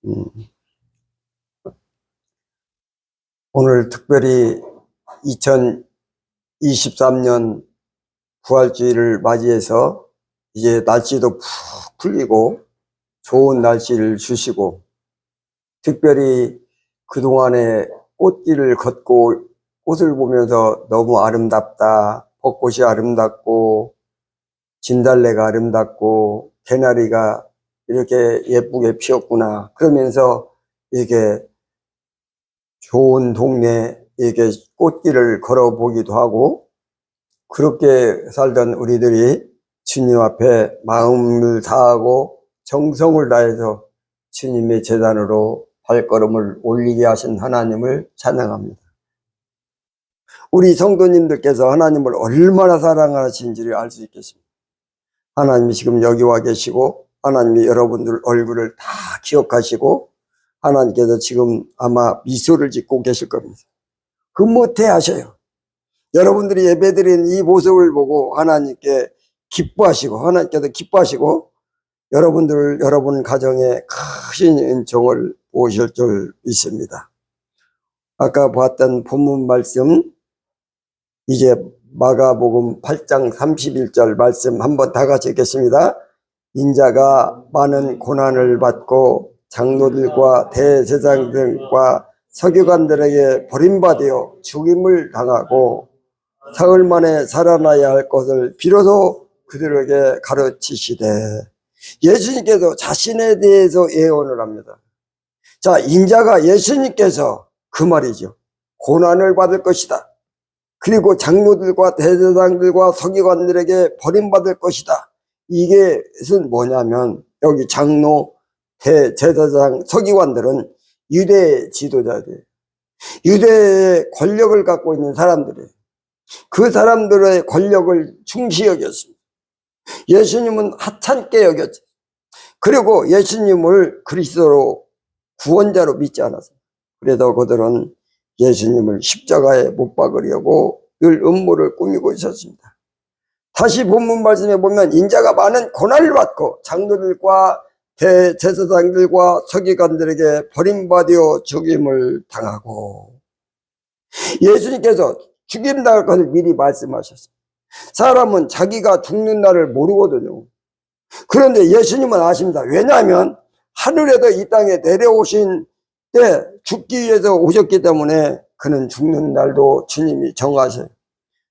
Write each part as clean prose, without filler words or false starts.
음, 오늘 특별히 2023년 부활주의를 맞이해서 이제 날씨도 푹 풀리고 좋은 날씨를 주시고, 특별히 그동안에 꽃길을 걷고 꽃을 보면서 너무 아름답다, 벚꽃이 아름답고 진달래가 아름답고 개나리가 이렇게 예쁘게 피었구나, 그러면서 이게 좋은 동네 이렇게 꽃길을 걸어보기도 하고, 그렇게 살던 우리들이 주님 앞에 마음을 다하고 정성을 다해서 주님의 제단으로 발걸음을 올리게 하신 하나님을 찬양합니다. 우리 성도님들께서 하나님을 얼마나 사랑하시는지를 알 수 있겠습니다. 하나님이 지금 여기 와 계시고, 하나님이 여러분들 얼굴을 다 기억하시고, 하나님께서 지금 아마 미소를 짓고 계실 겁니다. 흐뭇해 하셔요. 여러분들이 예배드리는 이 모습을 보고 하나님께 기뻐하시고, 하나님께서 기뻐하시고 여러분 가정에 크신 은총을 보실 줄 믿습니다. 아까 봤던 본문 말씀, 이제 마가복음 8장 31절 말씀 한번 다 같이 읽겠습니다. 인자가 많은 고난을 받고 장로들과 대제사장들과 서기관들에게 버림받아 죽임을 당하고 사흘 만에 살아나야 할 것을 비로소 그들에게 가르치시되, 예수님께서 자신에 대해서 예언을 합니다. 자, 인자가 예수님께서 그 말이죠. 고난을 받을 것이다. 그리고 장로들과 대제사장들과 서기관들에게 버림받을 것이다. 이게 뭐냐면, 여기 장로, 대제사장, 서기관들은 유대 지도자들, 유대의 권력을 갖고 있는 사람들이에요. 그 사람들의 권력을 중시 여겼습니다. 예수님은 하찮게 여겼죠. 그리고 예수님을 그리스도로 구원자로 믿지 않았어요. 그래도 그들은 예수님을 십자가에 못 박으려고 늘 음모를 꾸미고 있었습니다. 다시 본문 말씀에 보면, 인자가 많은 고난을 받고 장로들과 대제사장들과 서기관들에게 버림받아 죽임을 당하고, 예수님께서 죽임 당할 것을 미리 말씀하셨어요. 사람은 자기가 죽는 날을 모르거든요. 그런데 예수님은 아십니다. 왜냐하면 하늘에서 이 땅에 내려오신 때 죽기 위해서 오셨기 때문에 그는 죽는 날도 주님이 정하셔요.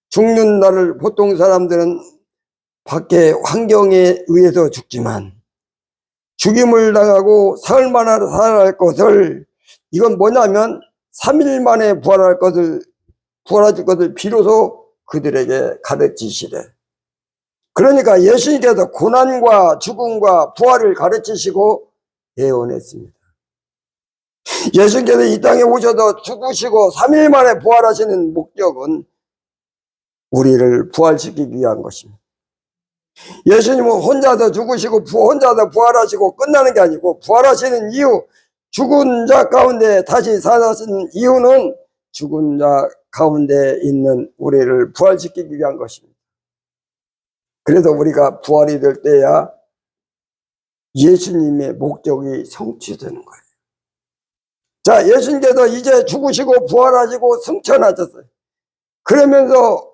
죽는 날을 보통 사람들은 밖에 환경에 의해서 죽지만, 죽임을 당하고 사흘 만에 살아날 것을, 이건 뭐냐면 3일 만에 부활할 것을 비로소 그들에게 가르치시래. 그러니까 예수님께서 고난과 죽음과 부활을 가르치시고 예언했습니다. 예수님께서 이 땅에 오셔서 죽으시고 3일 만에 부활하시는 목적은 우리를 부활시키기 위한 것입니다. 예수님은 혼자서 죽으시고 혼자서 부활하시고 끝나는 게 아니고, 부활하시는 이유, 죽은 자 가운데 다시 살아나신 이유는 죽은 자 가운데 있는 우리를 부활시키기 위한 것입니다. 그래서 우리가 부활이 될 때야 예수님의 목적이 성취되는 거예요. 자, 예수님께서 이제 죽으시고 부활하시고 승천하셨어요. 그러면서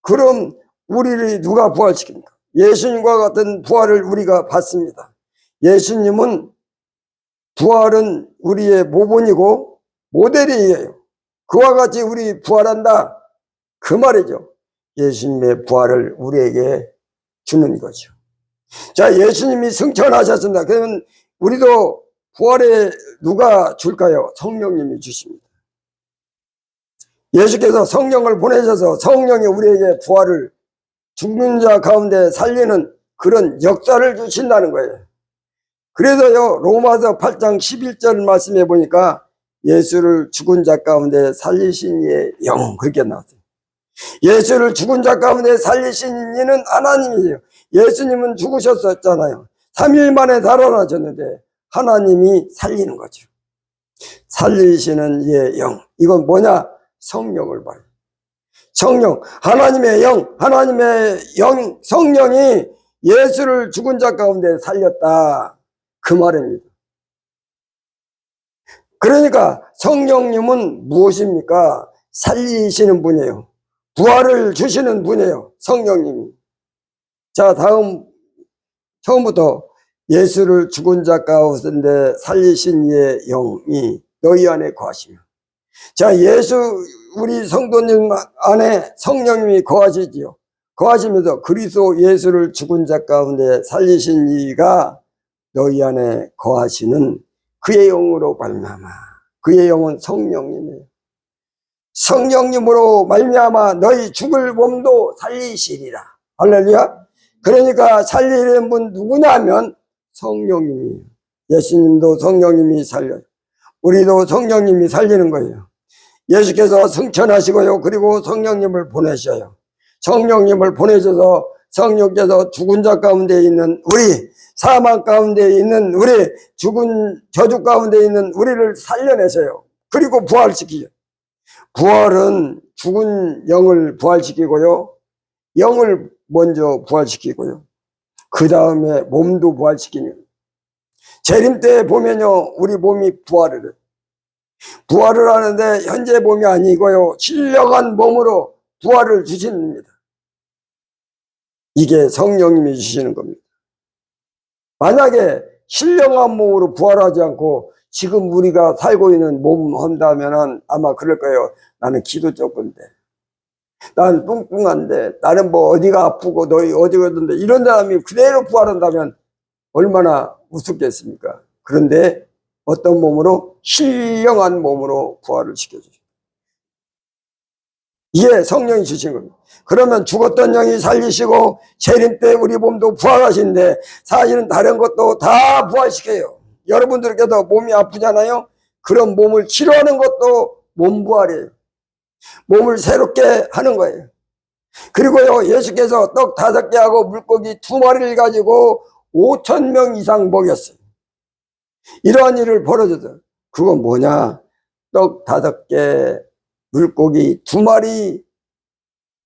그럼 우리를 누가 부활시킵니까? 예수님과 같은 부활을 우리가 받습니다. 예수님은, 부활은 우리의 모본이고 모델이에요. 그와 같이 우리 부활한다, 그 말이죠. 예수님의 부활을 우리에게 주는 거죠. 자, 예수님이 승천하셨습니다. 그러면 우리도 부활에 누가 줄까요? 성령님이 주십니다. 예수께서 성령을 보내셔서 성령이 우리에게 부활을, 죽는 자 가운데 살리는 그런 역사를 주신다는 거예요. 그래서요, 로마서 8장 11절 말씀해 보니까 예수를 죽은 자 가운데 살리신 이의 영, 그렇게 나왔어요. 예수를 죽은 자 가운데 살리신 이는 하나님이에요. 예수님은 죽으셨었잖아요. 3일 만에 살아나셨는데 하나님이 살리는 거죠. 살리시는 이의 영, 이건 뭐냐? 성령을 봐요. 성령, 하나님의 영, 성령이 예수를 죽은 자 가운데 살렸다, 그 말입니다. 그러니까 성령님은 무엇입니까? 살리시는 분이에요. 부활을 주시는 분이에요. 성령님이. 자, 처음부터 예수를 죽은 자 가운데 살리신 이의 영이 너희 안에 거하시며. 자, 우리 성도님 안에 성령님이 거하시지요. 거하시면서 그리스도 예수를 죽은 자 가운데 살리신 이가 너희 안에 거하시는 그의 영으로 말미암아. 그의 영은 성령님이에요. 성령님으로 말미암아 너희 죽을 몸도 살리시리라. 할렐루야. 그러니까 살리는 분 누구냐면 성령님이에요. 예수님도 성령님이 살려요. 우리도 성령님이 살리는 거예요. 예수께서 승천하시고요. 그리고 성령님을 보내셔요. 성령님을 보내셔서 성령께서 죽은 자 가운데 있는 우리, 사망 가운데 있는 우리, 죽은 저주 가운데 있는 우리를 살려내세요. 그리고 부활시키죠. 부활은 죽은 영을 부활시키고요. 영을 먼저 부활시키고요. 그 다음에 몸도 부활시키는. 재림 때 보면요, 우리 몸이 부활을 해요. 부활을 하는데 현재 몸이 아니고요, 신령한 몸으로 부활을 주십니다. 이게 성령님이 주시는 겁니다. 만약에 신령한 몸으로 부활하지 않고 지금 우리가 살고 있는 몸 한다면은 아마 그럴 거예요. 나는 기도 적은데, 나는 뚱뚱한데, 나는 뭐 어디가 아프고 너희 어디가 어딘데, 이런 사람이 그대로 부활한다면 얼마나 우습겠습니까? 그런데 어떤 몸으로? 신령한 몸으로 부활을 시켜주죠. 이게 성령이 주신 겁니다. 그러면 죽었던 영이 살리시고 재림 때 우리 몸도 부활하시는데 사실은 다른 것도 다 부활시켜요. 여러분들께도 몸이 아프잖아요. 그런 몸을 치료하는 것도 몸 부활이에요. 몸을 새롭게 하는 거예요. 그리고요, 예수께서 떡 5개 하고 물고기 2마리를 가지고 5,000명 이상 먹였어요. 이러한 일을 벌어져서 그건 뭐냐? 떡 5개, 물고기 2마리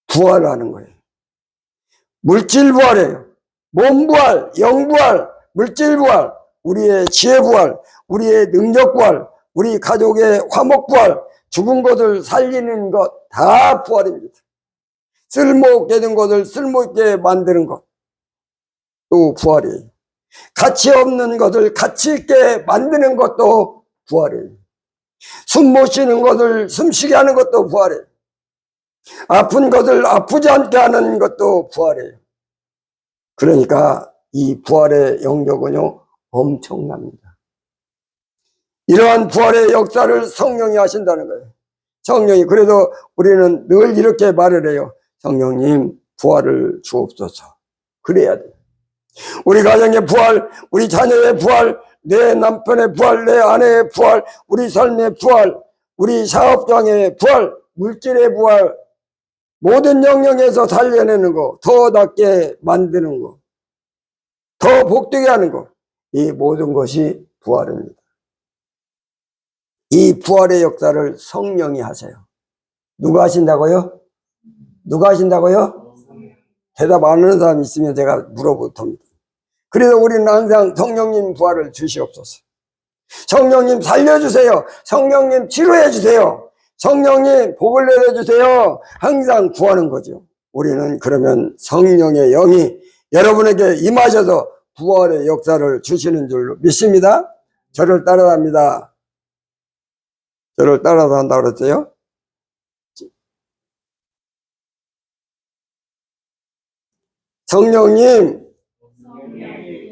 부활하는 거예요. 물질 부활이에요. 몸 부활, 영 부활, 물질 부활, 우리의 지혜 부활, 우리의 능력 부활, 우리 가족의 화목 부활, 죽은 것을 살리는 것 다 부활입니다. 쓸모없게 된 것을 쓸모있게 만드는 것 또 부활이에요. 가치 없는 것을 가치 있게 만드는 것도 부활이에요. 숨 못 쉬는 것을 숨쉬게 하는 것도 부활이에요. 아픈 것을 아프지 않게 하는 것도 부활이에요. 그러니까 이 부활의 영역은요, 엄청납니다. 이러한 부활의 역사를 성령이 하신다는 거예요. 성령이. 그래서 우리는 늘 이렇게 말을 해요. 성령님, 부활을 주옵소서. 그래야 돼요. 우리 가정의 부활, 우리 자녀의 부활, 내 남편의 부활, 내 아내의 부활, 우리 삶의 부활, 우리 사업장의 부활, 물질의 부활, 모든 영역에서 살려내는 거, 더 낫게 만드는 거, 더 복되게 하는 거, 이 모든 것이 부활입니다. 이 부활의 역사를 성령이 하세요. 누가 하신다고요? 누가 하신다고요? 대답 안 하는 사람 있으면 제가 물어보답니다. 그래서 우리는 항상 성령님 부활을 주시옵소서. 성령님 살려주세요. 성령님 치료해주세요. 성령님 복을 내려주세요. 항상 구하는 거죠. 우리는 그러면 성령의 영이 여러분에게 임하셔서 부활의 역사를 주시는 줄로 믿습니다. 저를 따라합니다. 저를 따라서 한다고 그랬어요. 성령님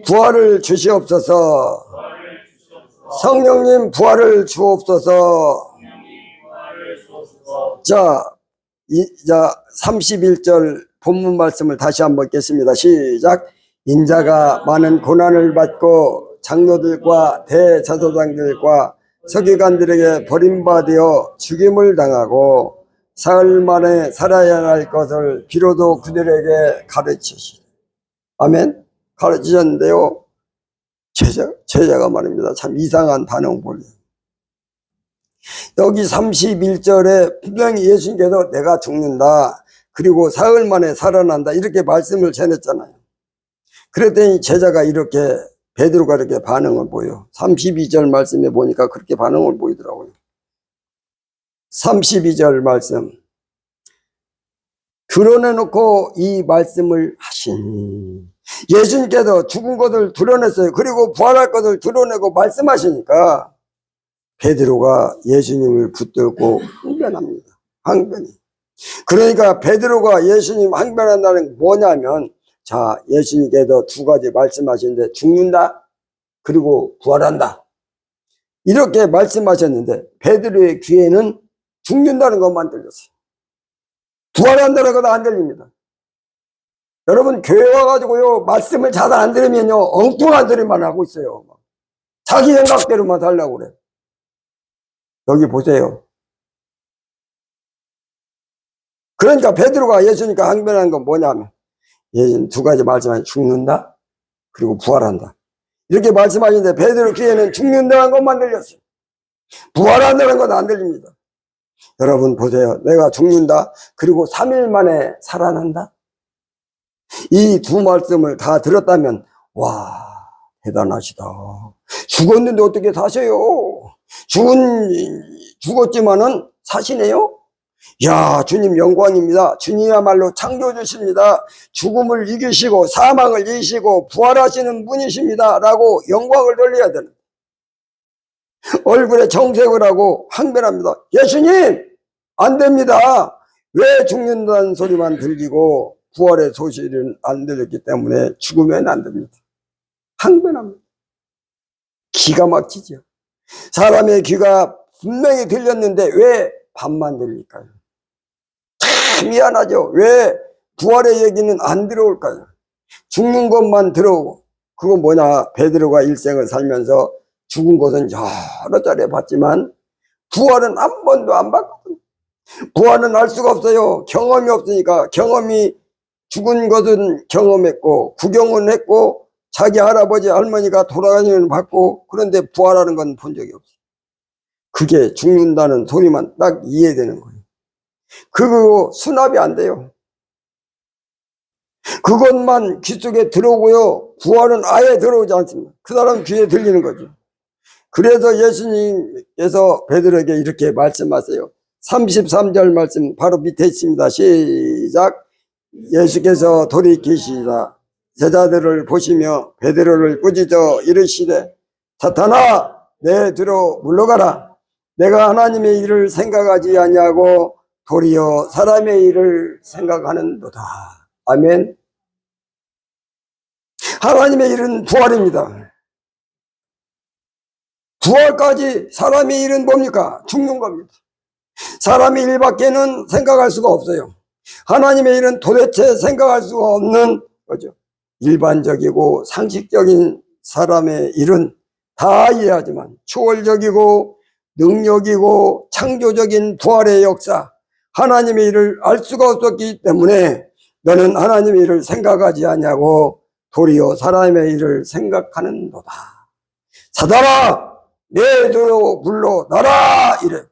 부활을 주시옵소서. 성령님 부활을 주옵소서. 자, 31절 본문 말씀을 다시 한번 읽겠습니다. 시작. 인자가 많은 고난을 받고 장로들과 대제사장들과 서기관들에게 버림받아 죽임을 당하고 사흘 만에 살아야 할 것을 비로소 그들에게 가르치시다. 아멘. 가르치셨는데요, 제자가 말입니다. 참 이상한 반응 보여요. 여기 31절에 분명히 예수님께서 내가 죽는다, 그리고 사흘 만에 살아난다, 이렇게 말씀을 전했잖아요. 그랬더니 제자가 이렇게 베드로가 이렇게 반응을 보여. 32절 말씀에 보니까 그렇게 반응을 보이더라고요. 32절 말씀. 드러내놓고 이 말씀을 하시니, 예수님께서 죽은 것을 드러냈어요. 그리고 부활할 것을 드러내고 말씀하시니까 베드로가 예수님을 붙들고 항변합니다. 항변이. 그러니까 베드로가 예수님 항변한다는 게 뭐냐면, 자, 예수님께서 두 가지 말씀하시는데 죽는다, 그리고 부활한다, 이렇게 말씀하셨는데 베드로의 귀에는 죽는다는 것만 들렸어요. 부활한다는 건 안 들립니다. 여러분, 교회 와가지고요 말씀을 잘 안 들으면요 엉뚱한 소리만 하고 있어요. 자기 생각대로만 살려고 그래. 여기 보세요. 그러니까 베드로가 예수님과 항변한 건 뭐냐면, 예수님 두 가지 말씀하신 죽는다, 그리고 부활한다, 이렇게 말씀하시는데 베드로 귀에는 죽는다는 것만 들렸어요. 부활한다는 건 안 들립니다. 여러분 보세요. 내가 죽는다, 그리고 3일 만에 살아난다, 이 두 말씀을 다 들었다면, 와, 대단하시다. 죽었는데 어떻게 사셔요? 죽었지만은 사시네요? 야, 주님 영광입니다. 주님이야말로 창조주십니다. 죽음을 이기시고 사망을 이기시고 부활하시는 분이십니다 라고 영광을 돌려야 되는, 얼굴에 정색을 하고 항변합니다. 예수님, 안 됩니다. 왜 죽는다는 소리만 들리고 부활의 소식은 안 들렸기 때문에 죽으면 안 됩니다. 항변합니다. 기가 막히죠. 사람의 귀가 분명히 들렸는데 왜 반만 들릴까요? 참 미안하죠. 왜 부활의 얘기는 안 들어올까요? 죽는 것만 들어오고. 그건 뭐냐, 베드로가 일생을 살면서 죽은 것은 여러 차례 봤지만 부활은 한 번도 안 봤거든요. 부활은 알 수가 없어요. 경험이 없으니까. 경험이, 죽은 것은 경험했고 구경은 했고 자기 할아버지 할머니가 돌아가시는 봤고, 그런데 부활하는 건 본 적이 없어요. 그게 죽는다는 소리만 딱 이해되는 거예요. 그거 수납이 안 돼요. 그것만 귀 속에 들어오고요 부활은 아예 들어오지 않습니다. 그 사람 귀에 들리는 거죠. 그래서 예수님께서 베드로에게 이렇게 말씀하세요. 33절 말씀 바로 밑에 있습니다. 시작. 예수께서 돌이키시다 제자들을 보시며 베드로를 꾸짖어 이르시되, 사탄아, 내 뒤로 물러가라. 내가 하나님의 일을 생각하지 아니하고 도리어 사람의 일을 생각하는도다. 아멘. 하나님의 일은 부활입니다. 부활까지. 사람의 일은 뭡니까? 죽는 겁니다. 사람의 일밖에는 생각할 수가 없어요. 하나님의 일은 도대체 생각할 수가 없는 거죠. 일반적이고 상식적인 사람의 일은 다 이해하지만 초월적이고 능력이고 창조적인 부활의 역사, 하나님의 일을 알 수가 없었기 때문에 너는 하나님의 일을 생각하지 않냐고 도리어 사람의 일을 생각하는도다. 사단아, 내 뒤로 물러나라 이래.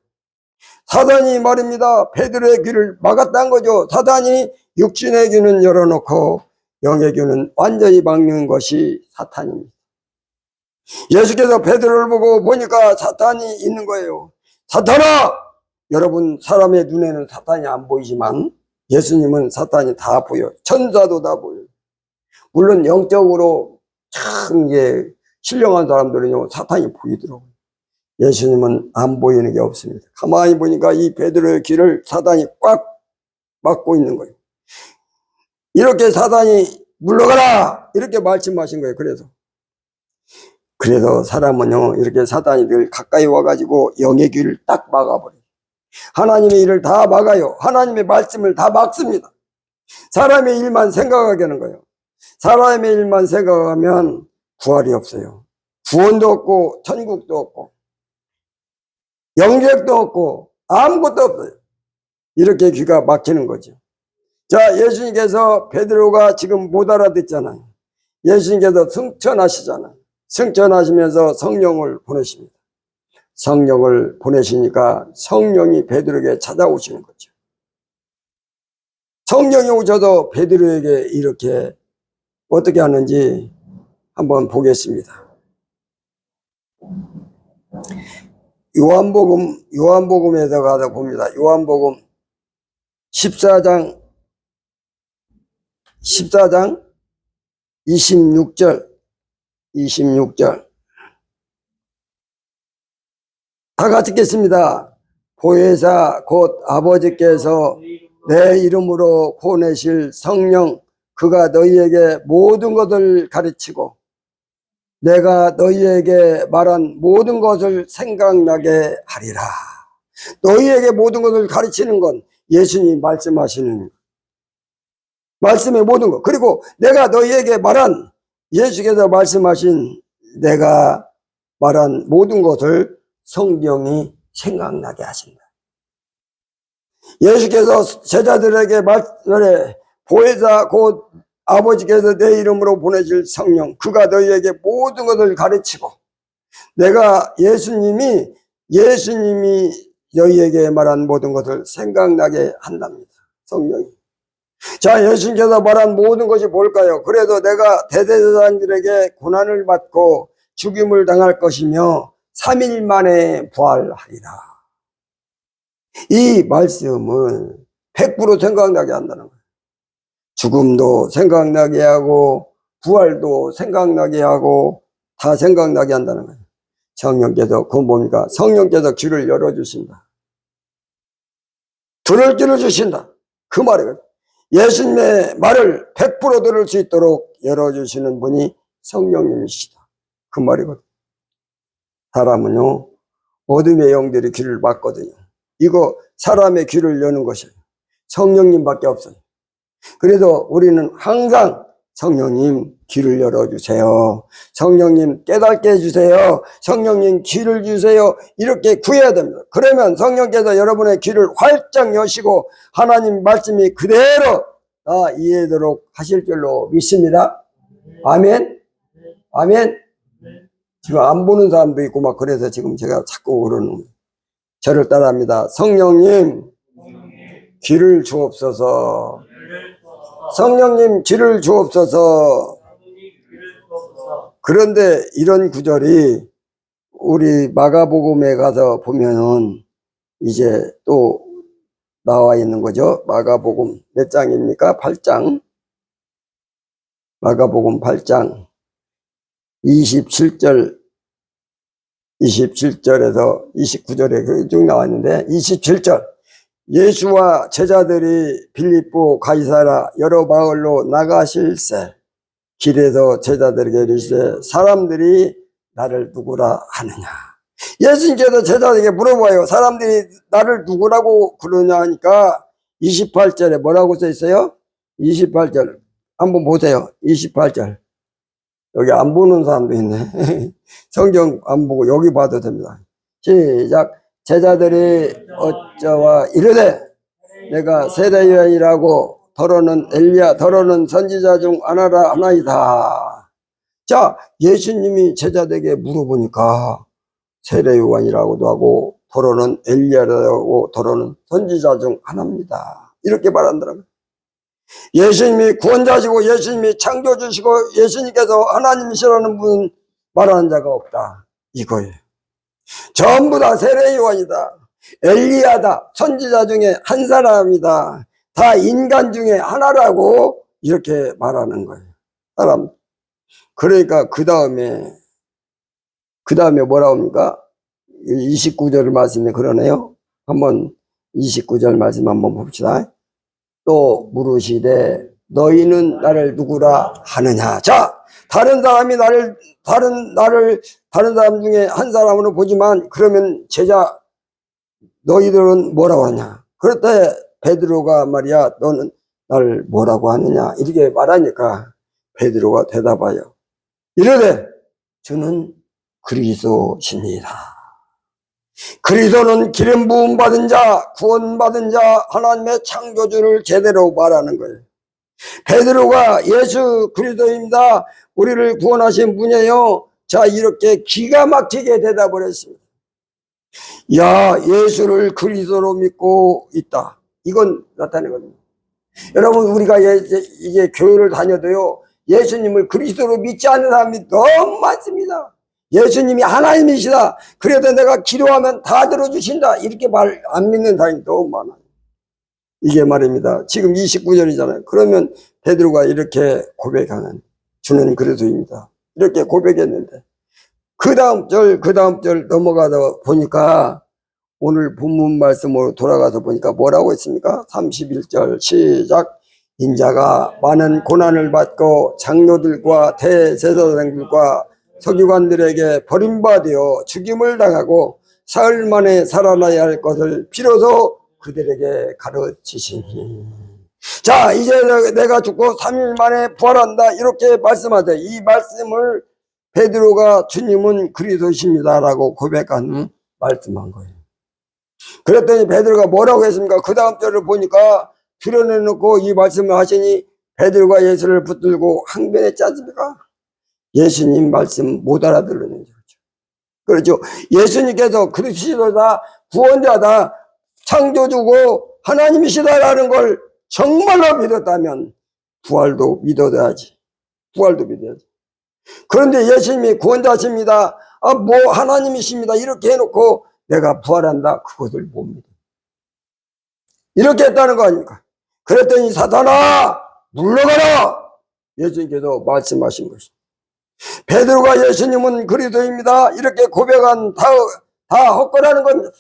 사단이 말입니다. 베드로의 귀를 막았다는 거죠. 사단이 육신의 귀는 열어놓고 영의 귀는 완전히 막는 것이 사탄입니다. 예수께서 베드로를 보고 보니까 사탄이 있는 거예요. 사탄아! 여러분, 사람의 눈에는 사탄이 안 보이지만 예수님은 사탄이 다 보여요. 천사도 다 보여요. 물론 영적으로 참 신령한 사람들은요 사탄이 보이더라고요. 예수님은 안 보이는 게 없습니다. 가만히 보니까 이 베드로의 귀를 사단이 꽉 막고 있는 거예요. 이렇게 사단이 물러가라 이렇게 말씀하신 거예요. 그래서 사람은요 이렇게 사단이 늘 가까이 와가지고 영의 귀를 딱 막아버려요. 하나님의 일을 다 막아요. 하나님의 말씀을 다 막습니다. 사람의 일만 생각하게 하는 거예요. 사람의 일만 생각하면 부활이 없어요. 구원도 없고 천국도 없고 영생도 없고 아무것도 없어요. 이렇게 귀가 막히는 거죠. 자, 예수님께서 베드로가 지금 못 알아듣잖아요. 예수님께서 승천하시잖아요. 승천하시면서 성령을 보내십니다. 성령을 보내시니까 성령이 베드로에게 찾아오시는 거죠. 성령이 오셔서 베드로에게 이렇게 어떻게 하는지 한번 보겠습니다. 요한복음에서 가서 봅니다. 요한복음 14장 26절 다 같이 읽겠습니다. 보혜사 곧 아버지께서 내 이름으로 보내실 성령 그가 너희에게 모든 것을 가르치고 내가 너희에게 말한 모든 것을 생각나게 하리라. 너희에게 모든 것을 가르치는 건 예수님이 말씀하시는 말씀의 모든 것, 그리고 내가 너희에게 말한 예수께서 말씀하신 내가 말한 모든 것을 성경이 생각나게 하신다. 예수께서 제자들에게 말씀해 보혜사 곧 아버지께서 내 이름으로 보내실 성령 그가 너희에게 모든 것을 가르치고 내가 예수님이 너희에게 말한 모든 것을 생각나게 한답니다. 성령이. 자, 예수님께서 말한 모든 것이 뭘까요? 그래도 내가 대제사장들에게 고난을 받고 죽임을 당할 것이며 3일 만에 부활하리라. 이 말씀은 100% 생각나게 한다는 거예요. 죽음도 생각나게 하고 부활도 생각나게 하고 다 생각나게 한다는 거예요. 성령께서 그건 뭡니까? 성령께서 귀를 열어주신다. 들을 귀를 주신다. 그 말이거든요. 예수님의 말을 100% 들을 수 있도록 열어주시는 분이 성령님이시다. 그 말이거든요. 사람은요 어둠의 영들이 귀를 막거든요. 이거 사람의 귀를 여는 것이에요. 성령님밖에 없어요. 그래서 우리는 항상 성령님 귀를 열어주세요. 성령님 깨닫게 해주세요. 성령님 귀를 주세요. 이렇게 구해야 됩니다. 그러면 성령께서 여러분의 귀를 활짝 여시고 하나님 말씀이 그대로 다 이해되도록 하실 줄로 믿습니다. 아멘. 아멘. 지금 안 보는 사람도 있고 막 그래서 지금 제가 자꾸 그러는 거예요. 저를 따라합니다. 성령님 귀를 주옵소서. 성령님 귀를 주옵소서. 그런데 이런 구절이 우리 마가복음에 가서 보면은 이제 또 나와 있는 거죠. 마가복음 몇 장입니까? 8장. 마가복음 8장 27절에서 29절에 쭉 나왔는데 27절 예수와 제자들이 빌립보 가이사라 여러 마을로 나가실새 길에서 제자들에게 이르시되 사람들이 나를 누구라 하느냐. 예수님께서 제자들에게 물어봐요. 사람들이 나를 누구라고 그러냐 하니까 28절에 뭐라고 써 있어요? 28절 한번 보세요. 28절 여기 안 보는 사람도 있네. 성경 안 보고 여기 봐도 됩니다. 시작. 제자들이 어쩌와 이르되 내가 세례 요한이라고 더러는 엘리야 더러는 선지자 중 하나라 하나이다. 자, 예수님이 제자들에게 물어보니까 세례 요한이라고도 하고 더러는 엘리야라고 더러는 선지자 중 하나입니다. 이렇게 말한다고요. 예수님이 구원자시고 예수님이 창조주시고 예수님께서 하나님이시라는 분 말하는 자가 없다. 이거예요. 전부 다 세례 요한이다. 엘리야다. 선지자 중에 한 사람이다. 다 인간 중에 하나라고 이렇게 말하는 거예요. 사람. 그러니까 그 다음에 뭐라고 합니까? 29절 말씀에 그러네요. 한번 29절 말씀 한번 봅시다. 또 물으시되 너희는 나를 누구라 하느냐. 자, 다른 사람이 다른 사람 중에 한 사람으로 보지만 그러면 제자 너희들은 뭐라고 하냐. 그럴 때 베드로가 말이야 너는 나를 뭐라고 하느냐 이렇게 말하니까 베드로가 대답하여 이르되 저는 그리스도시니라. 그리스도는 기름 부음 받은 자, 구원 받은 자, 하나님의 창조주를 제대로 말하는 거예요. 베드로가 예수 그리스도입니다. 우리를 구원하신 분이에요. 자, 이렇게 기가 막히게 대답을 했습니다. 야, 예수를 그리스도로 믿고 있다. 이건 나타내거든요. 여러분, 우리가 이게 교회를 다녀도요, 예수님을 그리스도로 믿지 않는 사람이 너무 많습니다. 예수님이 하나님이시다. 그래도 내가 기도하면 다 들어주신다. 이렇게 말 안 믿는 사람이 너무 많아요. 이게 말입니다. 지금 29절이잖아요. 그러면 베드로가 이렇게 고백하는 주는 그리스도입니다. 이렇게 고백했는데 그 다음 절 넘어가다 보니까 오늘 본문 말씀으로 돌아가서 보니까 뭐라고 했습니까? 31절 시작. 인자가 많은 고난을 받고 장로들과 대제사장들과 서기관들에게 버림받아 죽임을 당하고 사흘 만에 살아나야 할 것을 비로소 그들에게 가르치시니. 자, 이제 내가 죽고 3일 만에 부활한다 이렇게 말씀하세요. 이 말씀을 베드로가 주님은 그리스도십니다 라고 고백한 말씀한 거예요. 그랬더니 베드로가 뭐라고 했습니까? 그 다음 절을 보니까 드러내놓고 이 말씀을 하시니 베드로가 예수를 붙들고 항변했지 않습니까? 예수님 말씀 못 알아들으는 거죠. 그렇죠. 예수님께서 그리스도다, 구원자다, 창조주고 하나님이시다라는 걸 정말로 믿었다면 부활도 믿어야지. 부활도 믿어야지. 그런데 예수님이 구원자십니다. 뭐 하나님이십니다. 이렇게 해놓고 내가 부활한다. 그것을 못 믿어. 이렇게 했다는 거 아닙니까? 그랬더니 사탄아 물러가라. 예수님께서 말씀하신 것입니다. 베드로가 예수님은 그리스도입니다. 이렇게 고백한 다 헛거라는 겁니다.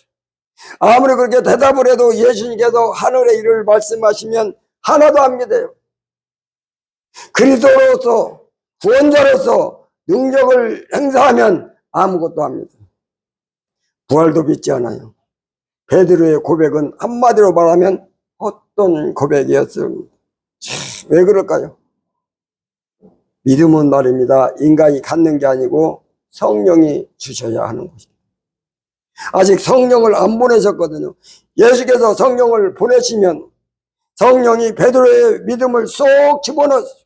아무리 그렇게 대답을 해도 예수님께서 하늘의 일을 말씀하시면 하나도 안 믿어요. 그리스도로서 구원자로서 능력을 행사하면 아무것도 안 믿어요. 부활도 믿지 않아요. 베드로의 고백은 한마디로 말하면 어떤 고백이었습니다. 왜 그럴까요? 믿음은 말입니다. 인간이 갖는 게 아니고 성령이 주셔야 하는 것입니다. 아직 성령을 안 보내셨거든요. 예수께서 성령을 보내시면 성령이 베드로의 믿음을 쏙 집어넣었어요.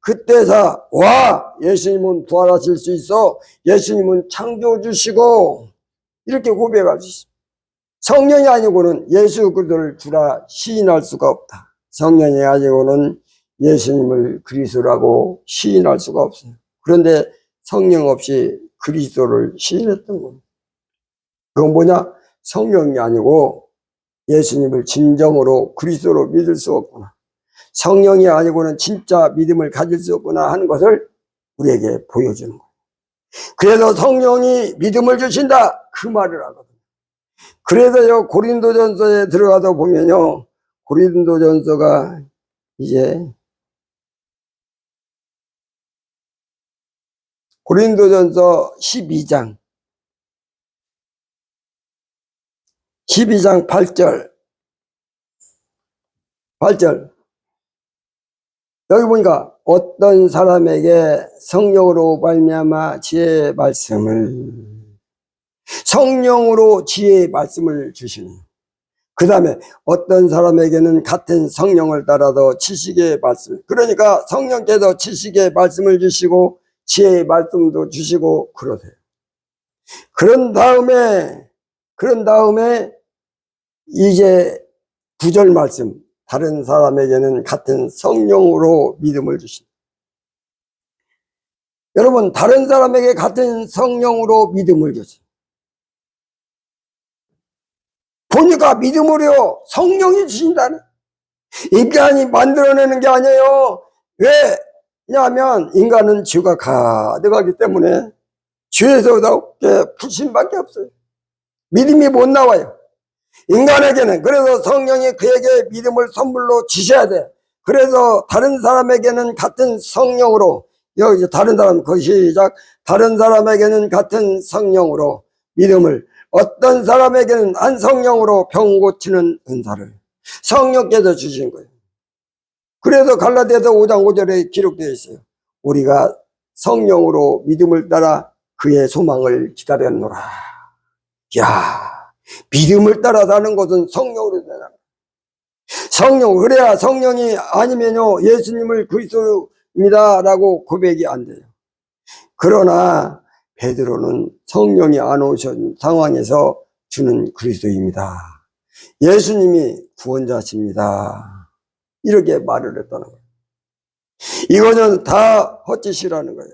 그때서 와 예수님은 부활하실 수 있어. 예수님은 창조주시고 이렇게 고백할 수 있습니다. 성령이 아니고는 예수 그리스도를 주라 시인할 수가 없다. 성령이 아니고는 예수님을 그리스도라고 시인할 수가 없어요. 그런데 성령 없이 그리스도를 시인했던 겁니다. 그건 뭐냐? 성령이 아니고 예수님을 진정으로 그리스도로 믿을 수 없구나. 성령이 아니고는 진짜 믿음을 가질 수 없구나 하는 것을 우리에게 보여주는 거예요. 그래서 성령이 믿음을 주신다. 그 말을 하거든요. 그래서요, 고린도전서에 들어가서 보면요, 고린도전서가 이제 고린도전서 12장 8절 여기 보니까 어떤 사람에게 성령으로 말미암아 지혜의 말씀을 성령으로 지혜의 말씀을 주시는 그 다음에 어떤 사람에게는 같은 성령을 따라서 지식의 말씀 그러니까 성령께서 지식의 말씀을 주시고 지혜의 말씀도 주시고 그러세요. 그런 다음에 이제 9절 말씀 다른 사람에게는 같은 성령으로 믿음을 주신다. 여러분 다른 사람에게 같은 성령으로 믿음을 주세요. 보니까 믿음으로 성령이 주신다는 인간이 만들어내는 게 아니에요. 왜냐하면 인간은 죄가 가득하기 때문에 죄에서밖에 불신밖에 없어요. 믿음이 못 나와요. 인간에게는 그래서 성령이 그에게 믿음을 선물로 주셔야 돼. 그래서 다른 사람에게는 같은 성령으로 여기 다른 사람 그 시작 다른 사람에게는 같은 성령으로 믿음을 어떤 사람에게는 한 성령으로 병 고치는 은사를 성령께서 주신 거예요. 그래서 갈라디아서 5장 5절에 기록되어 있어요. 우리가 성령으로 믿음을 따라 그의 소망을 기다렸노라. 야, 믿음을 따라 사는 것은 성령으로 되는 성령 그래야 성령이 아니면요 예수님을 그리스도입니다 라고 고백이 안 돼요. 그러나 베드로는 성령이 안 오신 상황에서 주는 그리스도입니다. 예수님이 구원자십니다. 이렇게 말을 했다는 거예요. 이거는 다 헛짓이라는 거예요.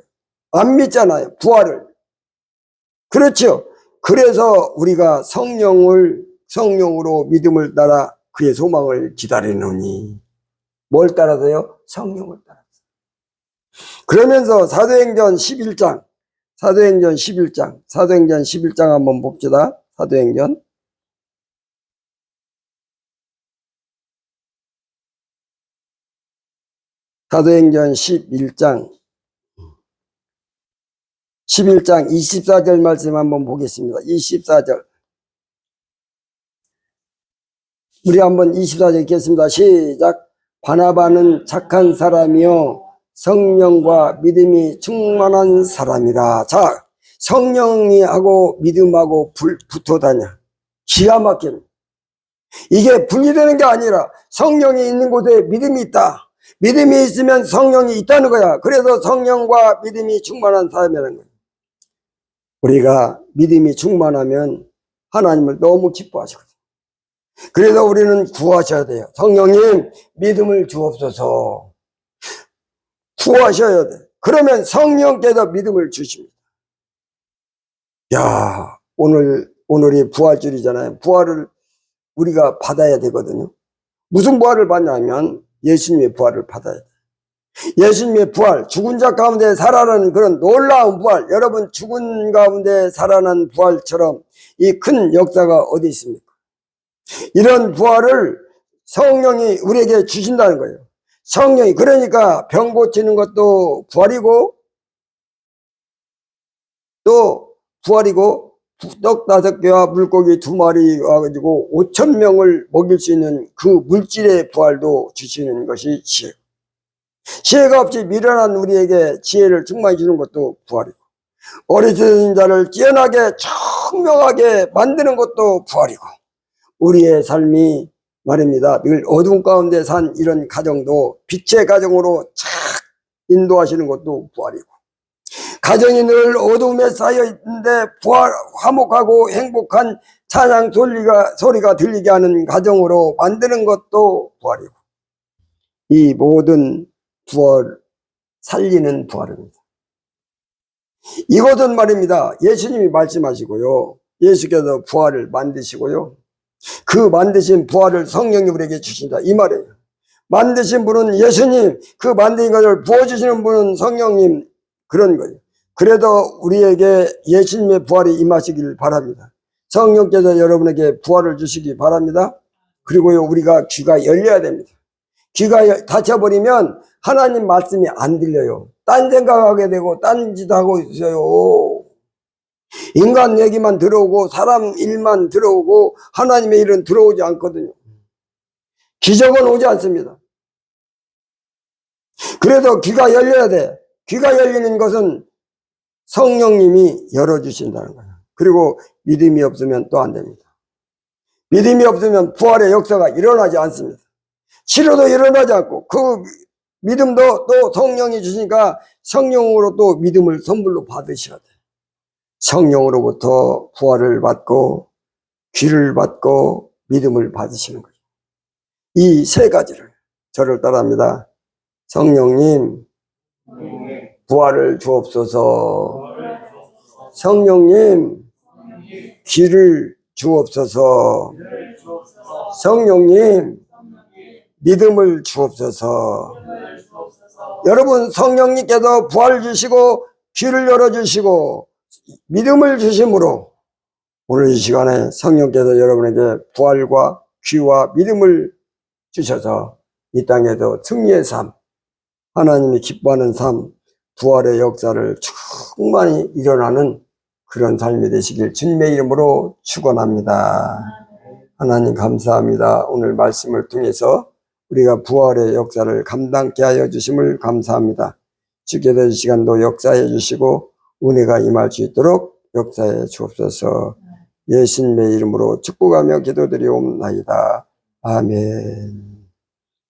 안 믿잖아요, 부활을. 그렇죠. 그래서 우리가 성령으로 믿음을 따라 그의 소망을 기다리노니. 뭘 따라서요? 성령을 따라서. 그러면서 사도행전 11장 한번 봅시다. 사도행전 11장 24절 말씀 한번 보겠습니다. 24절. 우리 한번 24절 읽겠습니다. 시작. 바나바는 착한 사람이요 성령과 믿음이 충만한 사람이라. 자, 성령이 하고 믿음하고 붙어 다녀. 기가 막힙니다. 이게 분리되는 게 아니라 성령이 있는 곳에 믿음이 있다. 믿음이 있으면 성령이 있다는 거야. 그래서 성령과 믿음이 충만한 사람이라는 거야. 우리가 믿음이 충만하면 하나님을 너무 기뻐하시거든요. 그래서 우리는 구하셔야 돼요. 성령님, 믿음을 주옵소서. 구하셔야 돼. 그러면 성령께서 믿음을 주십니다. 야, 오늘이 부활절이잖아요. 부활을 우리가 받아야 되거든요. 무슨 부활을 받냐면 예수님의 부활을 받아야 돼요. 예수님의 부활, 죽은 자 가운데 살아나는 그런 놀라운 부활. 여러분, 죽은 가운데 살아난 부활처럼 이 큰 역사가 어디 있습니까? 이런 부활을 성령이 우리에게 주신다는 거예요. 성령이. 그러니까 병 고치는 것도 부활이고, 또 부활이고, 떡 5개와 물고기 2마리 와가지고 5,000명을 먹일 수 있는 그 물질의 부활도 주시는 것이 지혜. 지혜가 없이 미련한 우리에게 지혜를 충만히 주는 것도 부활이고, 어리석은 자를 뛰어나게 청명하게 만드는 것도 부활이고, 우리의 삶이 말입니다. 늘 어두운 가운데 산 이런 가정도 빛의 가정으로 착 인도하시는 것도 부활이고, 가정이 늘 어둠에 쌓여 있는데 화목하고 행복한 찬양 소리가 들리게 하는 가정으로 만드는 것도 부활이고, 이 모든 부활, 살리는 부활입니다. 이것은 말입니다. 예수님이 말씀하시고요. 예수께서 부활을 만드시고요. 그 만드신 부활을 성령이 우리에게 주신다. 이 말이에요. 만드신 분은 예수님, 그 만든 것을 부어주시는 분은 성령님, 그런 거예요. 그래도 우리에게 예수님의 부활이 임하시길 바랍니다. 성령께서 여러분에게 부활을 주시기 바랍니다. 그리고요, 우리가 귀가 열려야 됩니다. 귀가 닫혀버리면 하나님 말씀이 안 들려요. 딴 생각하게 되고 딴 짓 하고 있어요. 인간 얘기만 들어오고 사람 일만 들어오고 하나님의 일은 들어오지 않거든요. 기적은 오지 않습니다. 그래도 귀가 열려야 돼. 귀가 열리는 것은 성령님이 열어주신다는 거예요. 그리고 믿음이 없으면 또 안 됩니다. 믿음이 없으면 부활의 역사가 일어나지 않습니다. 치료도 일어나지 않고, 그 믿음도 또 성령이 주시니까 성령으로 또 믿음을 선물로 받으셔야 돼요. 성령으로부터 부활을 받고 귀를 받고 믿음을 받으시는 거죠. 이 세 가지를 저를 따라합니다. 성령님, 부활을 주옵소서. 성령님, 귀를 주옵소서. 성령님, 믿음을 주옵소서. 여러분, 성령님께서 부활 주시고 귀를 열어주시고 믿음을 주심으로 오늘 이 시간에 성령께서 여러분에게 부활과 귀와 믿음을 주셔서 이 땅에서 승리의 삶, 하나님이 기뻐하는 삶, 부활의 역사를 충만히 일어나는 그런 삶이 되시길 주님의 이름으로 축원합니다. 하나님 감사합니다. 오늘 말씀을 통해서 우리가 부활의 역사를 감당케 하여 주심을 감사합니다. 주께서 이 시간도 역사해 주시고 은혜가 임할 수 있도록 역사해 주옵소서. 예수님의 이름으로 축복하며 기도드리옵나이다. 아멘.